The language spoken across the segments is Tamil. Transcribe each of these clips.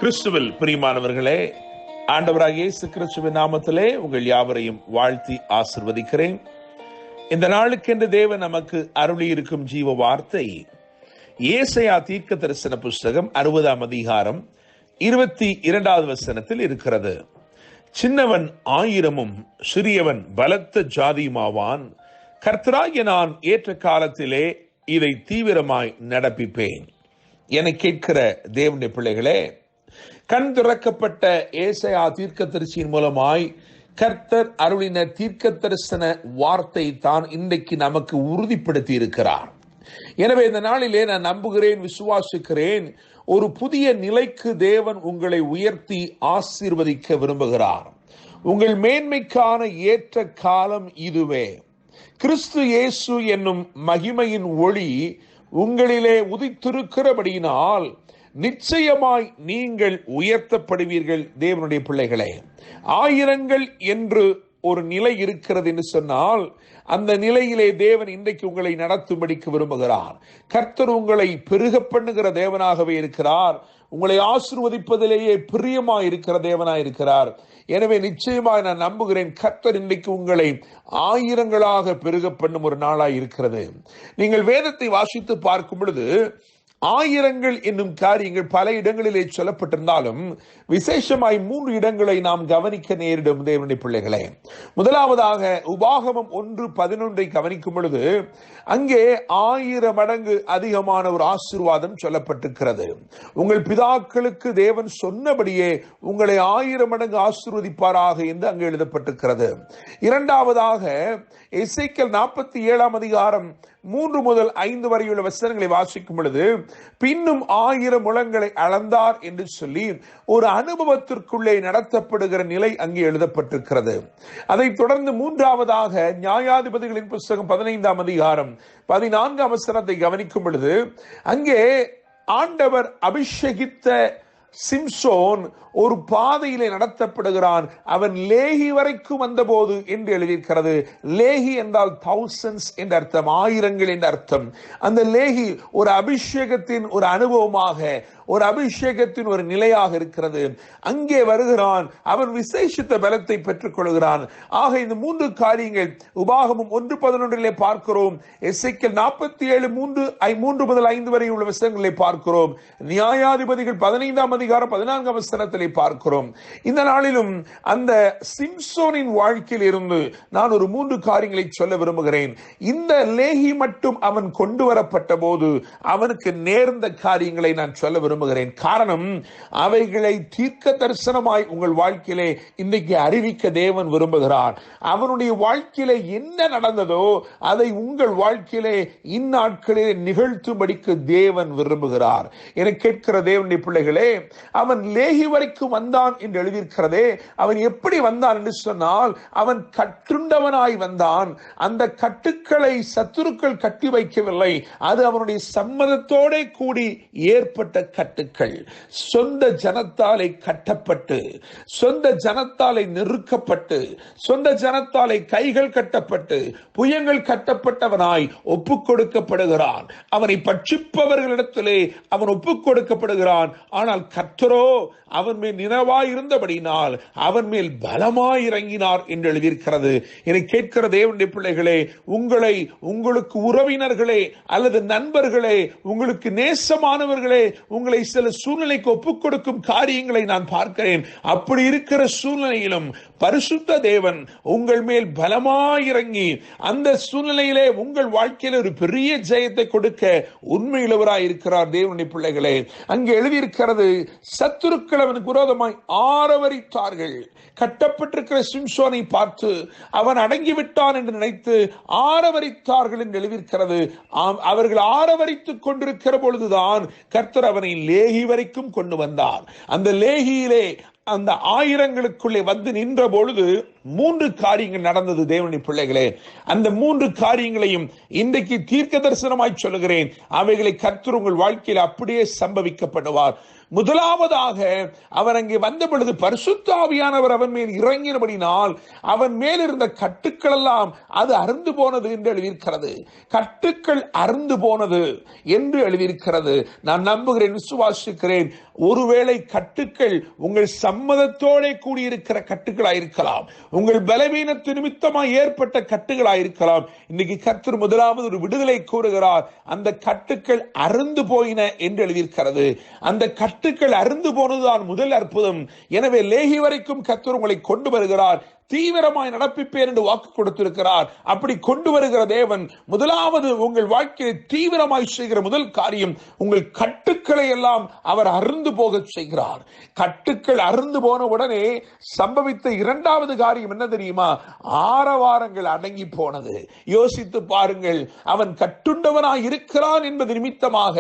கிறிஸ்துவில் பிரியமானவர்களே, ஆண்டவராகிய இயேசு கிறிஸ்துவின் நாமத்திலே உங்கள் யாவரையும் வாழ்த்தி ஆசிர்வதிக்கிறேன். இந்த நாளுக்கென்று தேவன் நமக்கு அருளி இருக்கும் ஜீவ வார்த்தை ஏசாயா தீர்க்க தரிசன புஸ்தகம் 60ஆம் அதிகாரம் 22வது வசனத்தில் இருக்கிறது. சின்னவன் 1000 சிறியவன் பலத்த ஜாதியுமாவான். கர்த்தராகிய நான் ஏற்ற காலத்திலே இதை தீவிரமாய் நடப்பிப்பேன். என கேட்கிற தேவனுடைய பிள்ளைகளே, கண் திறக்கப்பட்ட ஏசாயா தீர்க்கதரிசியின் மூலமாய் கர்த்தர் அருளின தீர்க்க தரிசன வார்த்தை தான் இன்றைக்கு நமக்கு உறுதிப்படுத்தி இருக்கிறார். எனவே இந்த நாளிலே நான் நம்புகிறேன், விசுவாசிக்கிறேன், ஒரு புதிய நிலைக்கு தேவன் உங்களை உயர்த்தி ஆசீர்வதிக்க விரும்புகிறார். உங்கள் மேன்மைக்கான ஏற்ற காலம் இதுவே. கிறிஸ்து இயேசு என்னும் மகிமையின் ஒளி உங்களிலே உதித்திருக்கிறபடியினால் நிச்சயமாய் நீங்கள் உயர்த்தப்படுவீர்கள். தேவனுடைய பிள்ளைகளே, 1000 என்று ஒரு நிலை இருக்கிறது என்று சொன்னால், அந்த நிலையிலே தேவன் இன்றைக்கு உங்களை நடத்தும்படிக்கு விரும்புகிறார். கர்த்தர் உங்களை பெருக பண்ணுகிற தேவனாகவே இருக்கிறார். உங்களை ஆசீர்வதிப்பதிலேயே பிரியமாய் இருக்கிற தேவனாய் இருக்கிறார். எனவே நிச்சயமாய் நான் நம்புகிறேன், கர்த்தர் இன்றைக்கு உங்களை 1000 பெருக பண்ணும் ஒரு நாளாய் இருக்கிறது. நீங்கள் வேதத்தை வாசித்து பார்க்கும் பொழுது 1000 என்னும் காரியங்கள் பல இடங்களிலே சொல்லப்பட்டிருந்தாலும் விசேஷமாய் 3 இடங்களை நாம் கவனிக்க நேரிடும். தேவனுடைய பிள்ளைகளே, முதலாவதாக உபாகமம் 1:11 கவனிக்கும் பொழுது அங்கே 1000 மடங்கு அதிகமான ஒரு ஆசீர்வாதம் சொல்லப்பட்டிருக்கிறது. உங்கள் பிதாக்களுக்கு தேவன் சொன்னபடியே உங்களை 1000 மடங்கு ஆசீர்வதிப்பாராக என்று அங்கு எழுதப்பட்டிருக்கிறது. இரண்டாவதாக எசேக்கியேல் 47ஆம் அதிகாரம் 3 முதல் 5 வரையுள்ள வசனங்களை வாசிக்கும் பொழுது பின்னும் 1000 முழங்களை அளந்தார் என்று சொல்லி ஒரு அனுபவத்திற்குள்ளே நடத்தப்படுகிற நிலை அங்கே எழுதப்பட்டிருக்கிறது. அதைத் தொடர்ந்து மூன்றாவதாக நியாயாதிபதிகளின் புஸ்தகம் 15ஆம் அதிகாரம் 14ஆம் வசனத்தை கவனிக்கும் பொழுது அங்கே ஆண்டவர் அபிஷேகித்த சிம்சோன் ஒரு பாதையிலே நடத்தப்படுகிறான். அவன் லேஹி வரைக்கும் வந்தபோது என்று எழுதியிருக்கிறது. லேஹி என்றால் thousands என்ற அர்த்தம், 1000 என்ற அர்த்தம். அந்த லேஹி ஒரு அபிஷேகத்தின் ஒரு அனுபவமாக, ஒரு அபிஷேகத்தின் ஒரு நிலையாக இருக்கிறது. அங்கே வருகிறான், அவன் விசேஷித்த பலத்தை பெற்றுக் கொள்கிறான். ஆக இந்த 3 காரியங்கள் உபாகமம் 1:11 பார்க்கிறோம். எசேக்கியேல் 47:3 முதல் 5 வரை உள்ள வசனங்களை பார்க்கிறோம். நியாயாதிபதிகள் 15ஆம் அதிகாரம் 14ஆம் வசனத்திலே பார்க்கிறோம். இந்த நாளிலும் அந்த சிம்சோனின் வாழ்க்கையில் இருந்து நான் ஒரு 3 காரியங்களை சொல்ல விரும்புகிறேன். இந்த லேஹி மட்டும் அவன் கொண்டு வரப்பட்ட போது அவனுக்கு நேர்ந்த காரியங்களை நான் சொல்ல விரும்புகிறேன். காரணம், அவைகளை தீர்க்க தரிசனமாய் உங்கள் வாழ்க்கையிலே இன்றைக்கு அறிவிக்க தேவன் விரும்புகிறார். அவனுடைய வாழ்க்கையிலே என்ன நடந்ததோ அதை உங்கள் வாழ்க்கையிலே இந்நாட்களிலே நிகழ்த்தும்படிக்கு தேவன் விரும்புகிறார். என கேட்கிற தேவனுடைய பிள்ளைகளே, அவன் லேஹி வரைக்கும் வந்தான் என்று எழுதியிருக்கிறதே. அவன் எப்படி வந்தான் என்று சொன்னால், அவன் கட்டுண்டவனாய் வந்தான். அந்த கட்டுக்களை சத்துருக்கள் கட்டி வைக்கவில்லை, அது அவனுடைய சம்மதத்தோட கூடி ஏற்பட்ட கட்டுக்கள். சொந்த ஜனத்தாலே கட்டப்பட்டு, சொந்த ஜனத்தாலே நெருக்கப்பட்டு, சொந்த ஜனத்தாலே கைகள் கட்டப்பட்டு, புயங்கள் கட்டப்பட்டவனாய் ஒப்புக் கொடுக்கப்படுகிறான். அவனை பட்சிப்பவர்களிடத்திலே அவன் ஒப்புக் கொடுக்கப்படுகிறான். ஆனால் கர்த்தரோ அவன் மேல் நினைவாய் இருந்தபடினால் அவன் மேல் பலமாய் இறங்கினார் என்று எழுதியிருக்கிறது. என்னை கேட்கிற தேவனுடைய பிள்ளைகளே, உங்களுக்கு உறவினர்களே அல்லது நண்பர்களே, உங்களுக்கு நேசமானவர்களே உங்களை சில சூழ்நிலைக்கு ஒப்புக் கொடுக்கும் காரியங்களை நான் பார்க்கிறேன். அப்படி இருக்கிற சூழ்நிலையிலும் பரிசுத்த தேவன் உங்கள் மேல் பலமாய் இறங்கி அந்த சூழ்நிலையிலே உங்கள் வாழ்க்கையில் ஒரு பெரிய ஜெயத்தை கொடுக்க உண்மையுள்ளவராய் இருக்கிறார். தேவனுடைய பிள்ளைகளே, அங்கே எழுதியிருக்கிறது, சத்துருக்கள் அவனுக்கு விரோதமாய் ஆரவரித்தார்கள். கட்டப்பட்டிருக்கிற சிம்சோனை பார்த்து அவன் அடங்கிவிட்டான் என்று நினைத்து ஆரவரித்தார்கள் என்று எழுதியிருக்கிறது. அவர்கள் ஆரவரித்துக் கொண்டிருக்கிற பொழுதுதான் கர்த்தர் அவனை லேஹி வரைக்கும் கொண்டு வந்தார். அந்த லேஹியிலே அந்த 1000க்குள்ளே வந்து நின்ற பொழுது மூன்று காரியங்கள் நடந்தது தேவனுடைய பிள்ளைகளே. அந்த மூன்று காரியங்களையும் இன்றைக்கு தீர்க்க தரிசனமாய் சொல்லுகிறேன். அவைகளை கர்த்தர் உங்கள் வாழ்க்கையில் அப்படியே சம்பவிக்கப்படுவார். முதலாவதாக அவர் அங்கே வந்த பொழுது பரிசுத்த ஆவியானவர் அவன் மேல் இறங்கினபடினால் அவன் மேல் இருந்த கட்டுக்கள் எல்லாம் அது அறுந்து போனது என்று எழுதியிருக்கிறது. கட்டுக்கள் அறுந்து போனது என்று எழுதியிருக்கிறது. நான் நம்புகிறேன், விசுவாசிக்கிறேன். ஒருவேளை கட்டுக்கள் உங்கள் சம்மதத்தோட கூடியிருக்கிற கட்டுகளாயிருக்கலாம், உங்கள் பலவீனத்து நிமித்தமாக ஏற்பட்ட கட்டுகளாயிருக்கலாம். இன்னைக்கு கர்த்தர் முதலாவது ஒரு விடுதலை கூறுகிறார். அந்த கட்டுக்கள் அறுந்து போயின என்று எழுதியிருக்கிறது. அந்த கட்டுக்கள் அறுந்து போனதுதான் முதல் அற்புதம். எனவே லேகி வரைக்கும் கர்த்தர் உங்களை கொண்டு வருகிறார். தீவிரமாய் நடப்பிப்பேன் என்று வாக்கு கொடுத்திருக்கிறார். அப்படி கொண்டு வருகிற தேவன் முதலாவது உங்கள் வாழ்க்கையை தீவிரமாய் செய்கிற முதல் காரியம், உங்கள் கட்டுக்களை எல்லாம் அவர் அறுந்து போக செய்கிறார். கட்டுக்கள் அறுந்து போன உடனே சம்பவித்த இரண்டாவது காரியம் என்ன தெரியுமா? ஆரவாரங்கள் அடங்கி போனது. யோசித்து பாருங்கள். அவன் கட்டுண்டவனாய் இருக்கிறான் என்பது நிமித்தமாக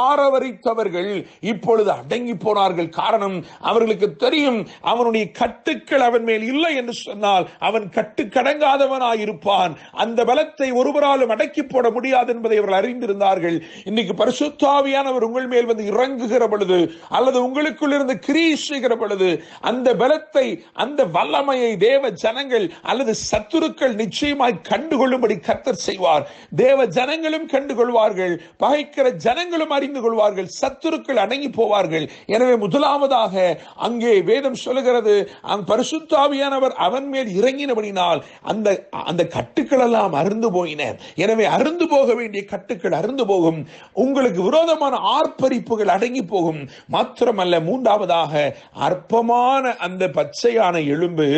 ஆரவரித்தவர்கள் இப்பொழுது அடங்கி போனார்கள். காரணம், அவர்களுக்கு தெரியும் அவனுடைய கட்டுக்கள் அவன் மேல் இல்லை என்று சொன்னால் அவன் கட்டுக்கடங்காதவனாய் இருப்பான். அந்த பலத்தை ஒருவராலும் அடக்கி போட முடியாது என்பதை அவர்கள் அறிந்திருந்தார்கள். இன்னைக்கு பரிசுத்த ஆவியானவர் உங்கள் மேல் வந்து இறங்குகிற பொழுது அல்லது உங்களுக்குள் இருந்து கிரியை செய்கிற பொழுது அந்த பலத்தை, அந்த வல்லமையை தேவ ஜனங்கள் அல்லது சத்துருக்கள் நிச்சயமாய் கண்டுகொள்ளும்படி கர்த்தர் செய்வார். தேவ ஜனங்களும் கண்டுகொள்வார்கள், பகைக்கிற ஜனங்களும் அறிந்து கொள்வார்கள், சத்துருக்கள் அடங்கி போவார்கள். எனவே முதலாவதாக அங்கே வேதம் சொல்லுகிறது, பரிசுத்த ஆவியானவர் அவன் மேல் இறங்கினபடினால் அந்த கட்டுக்கள் எல்லாம் அறுந்து போயின. எனவே அறுந்து போக வேண்டிய கட்டுக்கள் அறுந்து போகும். உங்களுக்கு விரோதமான ஆர்ப்பரிப்புகள் அடங்கி போகும். மாத்திரமல்ல, மூன்றாவதாக அற்பமான அந்த பச்சையான எலும்பு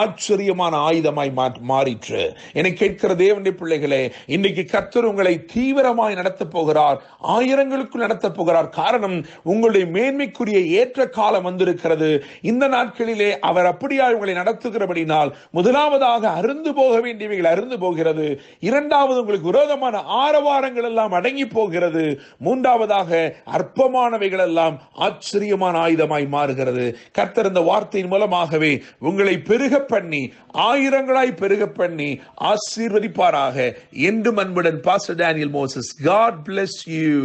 ஆச்சரியமான ஆயுதமாய் மாறிற்று. என கேட்கிற தேவனுடைய பிள்ளைகளே, இன்னைக்கு கர்த்தர் உங்களை தீவிரமாய் நடத்த போகிறார். ஆயிரங்களுக்குள் நடத்த போகிறார். காரணம், உங்களுடைய மேன்மைக்குரிய ஏற்ற காலம் வந்திருக்கிறது. இந்த நாட்களிலே அவர் அப்படியா உங்களை நடத்துகிறபடினால் முதலாவதாக அருந்து போக வேண்டியவைகள் அருந்து போகிறது. இரண்டாவது, உங்களுக்கு விரோதமான ஆரவாரங்கள் எல்லாம் அடங்கி போகிறது. மூன்றாவதாக அற்பமானவைகள் எல்லாம் ஆச்சரியமான ஆயுதமாய் மாறுகிறது. கர்த்தர் இந்த வார்த்தையின் மூலமாகவே உங்களை பெருக பண்ணி, ஆயிரங்களாய் பெருக பண்ணி ஆசீர்வதிப்பாராக. என்றும் அன்புடன் pastor Daniel Moses. God bless you.